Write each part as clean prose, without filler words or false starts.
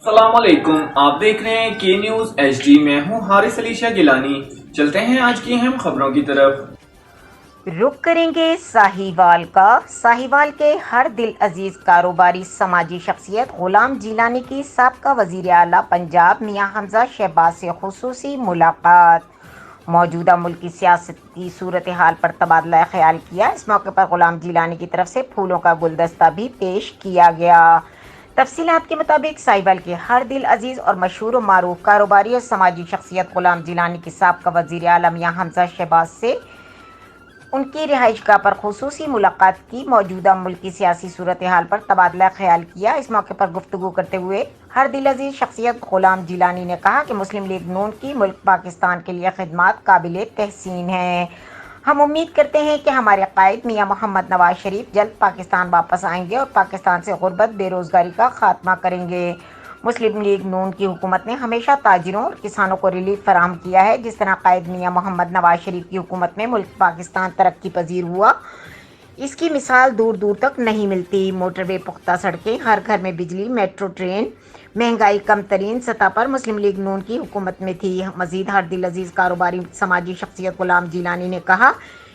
السلام علیکم، آپ دیکھ رہے ہیں کے نیوز ایچ ڈی۔ میں ہوں حارث علی شاہ گیلانی۔ چلتے ہیں آج کی اہم خبروں کی طرف۔ رخ کریں گے ساہیوال کا۔ ساہیوال کے ہر دل عزیز کاروباری سماجی شخصیت غلام جیلانی کی سابقہ وزیر اعلیٰ پنجاب میاں حمزہ شہباز سے خصوصی ملاقات۔ موجودہ ملکی سیاسی صورتحال پر تبادلہ خیال کیا۔ اس موقع پر غلام جیلانی کی طرف سے پھولوں کا گلدستہ بھی پیش کیا گیا۔ تفصیلات کے مطابق ساہیوال کے ہر دل عزیز اور مشہور و معروف کاروباری اور سماجی شخصیت غلام جیلانی کی سابقہ وزیر اعلیٰ میاں حمزہ شہباز سے ان کی رہائش گاہ پر خصوصی ملاقات کی۔ موجودہ ملکی سیاسی صورتحال پر تبادلہ خیال کیا۔ اس موقع پر گفتگو کرتے ہوئے ہر دل عزیز شخصیت غلام جیلانی نے کہا کہ مسلم لیگ نون کی ملک پاکستان کے لیے خدمات قابل تحسین ہیں۔ ہم امید کرتے ہیں کہ ہمارے قائد میاں محمد نواز شریف جلد پاکستان واپس آئیں گے اور پاکستان سے غربت بے روزگاری کا خاتمہ کریں گے۔ مسلم لیگ نون کی حکومت نے ہمیشہ تاجروں اور کسانوں کو ریلیف فراہم کیا ہے۔ جس طرح قائد میاں محمد نواز شریف کی حکومت میں ملک پاکستان ترقی پذیر ہوا، اس کی مثال دور دور تک نہیں ملتی۔ موٹر وے، پختہ سڑکیں، ہر گھر میں بجلی، میٹرو ٹرین، مہنگائی کم ترین سطح پر مسلم لیگ نون کی حکومت میں تھی۔ مزید ہر دل عزیز کاروباری سماجی شخصیت غلام جیلانی نے کہا،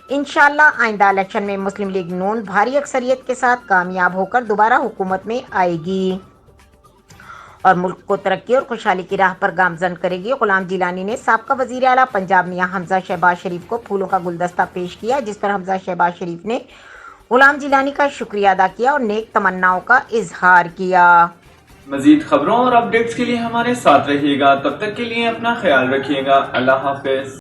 انشاءاللہ آئندہ الیکشن میں مسلم لیگ نون بھاری اکثریت کے ساتھ کامیاب ہو کر دوبارہ حکومت میں آئے گی اور ملک کو ترقی اور خوشحالی کی راہ پر گامزن کرے گی۔ غلام جیلانی نے سابقہ وزیر اعلیٰ پنجاب میاں حمزہ شہباز شریف کو پھولوں کا گلدستہ پیش کیا، جس پر حمزہ شہباز شریف نے غلام جیلانی کا شکریہ ادا کیا اور نیک تمناؤں کا اظہار کیا۔ مزید خبروں اور اپڈیٹس کے لیے ہمارے ساتھ رہیے گا۔ تب تک کے لیے اپنا خیال رکھیے گا۔ اللہ حافظ۔